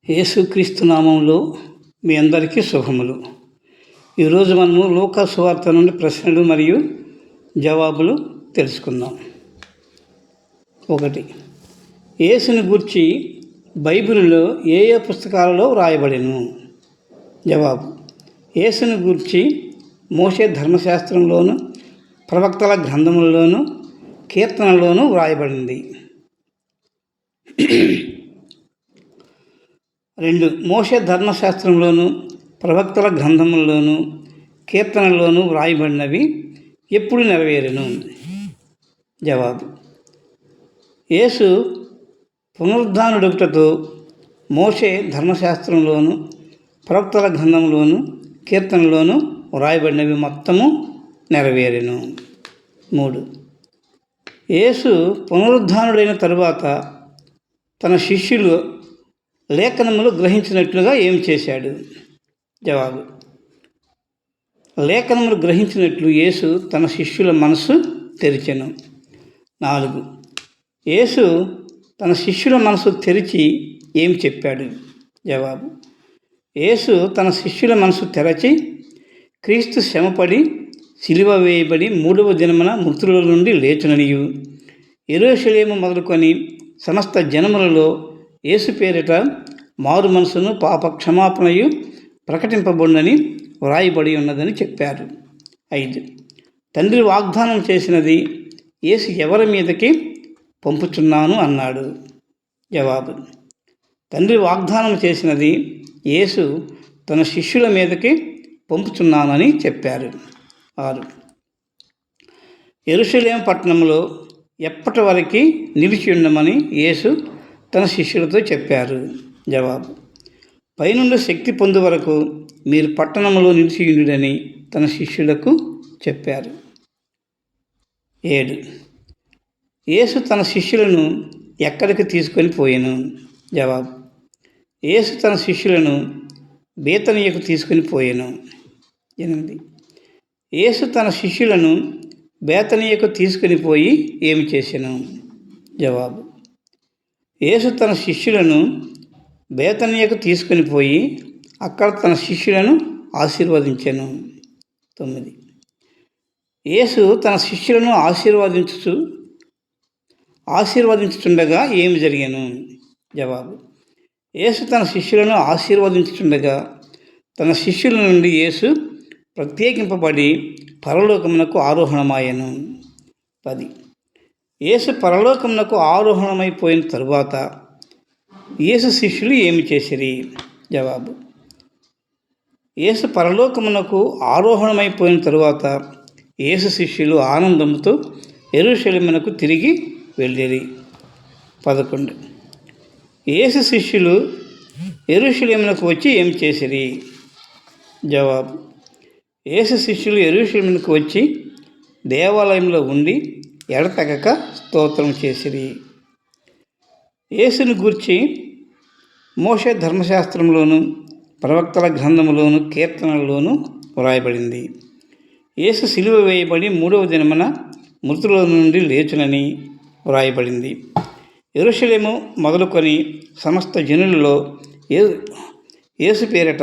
యేసుక్రీస్తు నామంలో మీ అందరికీ శుభములు. ఈరోజు మనము లూకా సువార్త నుండి ప్రశ్నలు మరియు జవాబులు తెలుసుకుందాం. 1. యేసుని గూర్చి బైబిలులో ఏ ఏ పుస్తకాలలో వ్రాయబడెను? జవాబు: యేసుని గూర్చి మోషే ధర్మశాస్త్రంలోను, ప్రవక్తల గ్రంథములలోను, కీర్తనల్లోనూ వ్రాయబడింది. 2. మోషే ధర్మశాస్త్రంలోను, ప్రవక్తల గ్రంథముల్లోను, కీర్తనల్లోనూ వ్రాయబడినవి ఎప్పుడు నెరవేరెను? జవాబు: యేసు పునరుద్ధానుడొకటతో మోషే ధర్మశాస్త్రంలోను, ప్రవక్తల గ్రంథంలోను, కీర్తనలోను వ్రాయబడినవి మొత్తము నెరవేరెను. 3. యేసు పునరుద్ధానుడైన తరువాత తన శిష్యులు లేఖనములు గ్రహించినట్లుగా ఏం చేశాడు? జవాబు: లేఖనములు గ్రహించినట్లు యేసు తన శిష్యుల మనసు తెరిచెను. 4. యేసు తన శిష్యుల మనసు తెరిచి ఏం చెప్పాడు? జవాబు: యేసు తన శిష్యుల మనసు తెరచి క్రీస్తు శ్రమపడి సిలువ వేయబడి 3వ దినమున మృతుల నుండి లేచుననియు, యెరూషలేము మొదలుకొని సమస్త జనములలో యేసు పేరిట మారు మనసును పాప క్షమాపణయు ప్రకటింపబడునని వ్రాయబడి ఉన్నదని చెప్పారు. 5. తండ్రి వాగ్దానం చేసినది యేసు ఎవరి మీదకి పంపుచున్నాను అన్నాడు? జవాబు: తండ్రి వాగ్దానం చేసినది యేసు తన శిష్యుల మీదకి పంపుచున్నానని చెప్పారు. 6. యెరూషలేము పట్టణంలో ఎప్పటి వరకు నిలిచి ఉండమని యేసు తన శిష్యులతో చెప్పారు? జవాబు: పైనుండి శక్తి పొందు వరకు మీరు పట్టణంలో నిలిచియుండుడని తన శిష్యులకు చెప్పారు. 7. యేసు తన శిష్యులను ఎక్కడికి తీసుకొని పోయెను? జవాబు: యేసు తన శిష్యులను బేతనియకు తీసుకొని పోయెను. 8. యేసు తన శిష్యులను బేతనియకు తీసుకొని పోయి ఏమి చేసెను? జవాబు: యేసు తన శిష్యులను బేతనియకు తీసుకొని పోయి అక్కడ తన శిష్యులను ఆశీర్వదించెను. 9. యేసు తన శిష్యులను ఆశీర్వదించుచుండగా ఏమి జరిగెను? జవాబు: యేసు తన శిష్యులను ఆశీర్వదించుచుండగా తన శిష్యుల నుండి యేసు ప్రత్యేకింపబడి పరలోకమునకు ఆరోహణమాయెను. 10. యేసు పరలోకమునకు ఆరోహణమైపోయిన తరువాత యేసు శిష్యులు ఏమి చేసిరి? జవాబు: యేసు పరలోకమునకు ఆరోహణమైపోయిన తరువాత యేసు శిష్యులు ఆనందంతో యెరూషలేమునకు తిరిగి వెళ్ళిరి. 11. యేసు శిష్యులు యెరూషలేమునకు వచ్చి ఏమి చేసిరి? జవాబు: యేసు శిష్యులు యెరూషలేమునకు వచ్చి దేవాలయంలో ఉండి ఎడతెగక స్తోత్రం చేసిరి. యేసుని గూర్చి మోషే ధర్మశాస్త్రంలోను, ప్రవక్తల గ్రంథములోను, కీర్తనల్లోనూ వ్రాయబడింది. యేసు సిలువ వేయబడి 3వ దినమున మృతుల నుండి లేచునని వ్రాయబడింది. యెరూషలేము మొదలుకొని సమస్త జనులలో యేసు పేరిట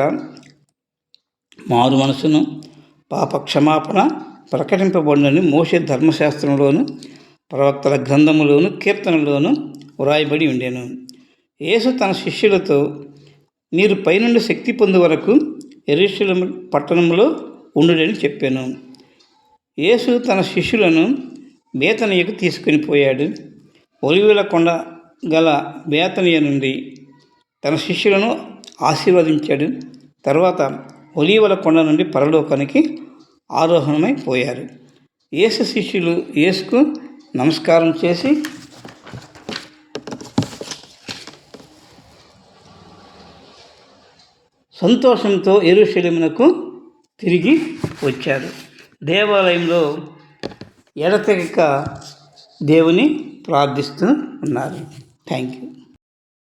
మారు మనసును పాప క్షమాపణ ప్రకటింపబడినని మోషే ధర్మశాస్త్రంలోను, ప్రవక్తల గ్రంథములోను, కీర్తనలోను వ్రాయబడి ఉండెను. యేసు తన శిష్యులతో మీరు పైనుండి శక్తి పొందు వరకు యెరూషలేము పట్టణంలో ఉండుడని చెప్పాను. యేసు తన శిష్యులను బేతనియకు తీసుకొని పోయాడు. ఒలీవల కొండ గల బేతనియ నుండి తన శిష్యులను ఆశీర్వదించాడు. తర్వాత ఒలీవల కొండ నుండి పరలోకానికి ఆరోహణమైపోయారు. యేసు శిష్యులు యేసుకు నమస్కారం చేసి సంతోషంతో యెరూషలేమునకు తిరిగి వచ్చారు. దేవాలయంలో ఎడతెగక దేవుని ప్రార్థిస్తూ ఉన్నారు. Thank you.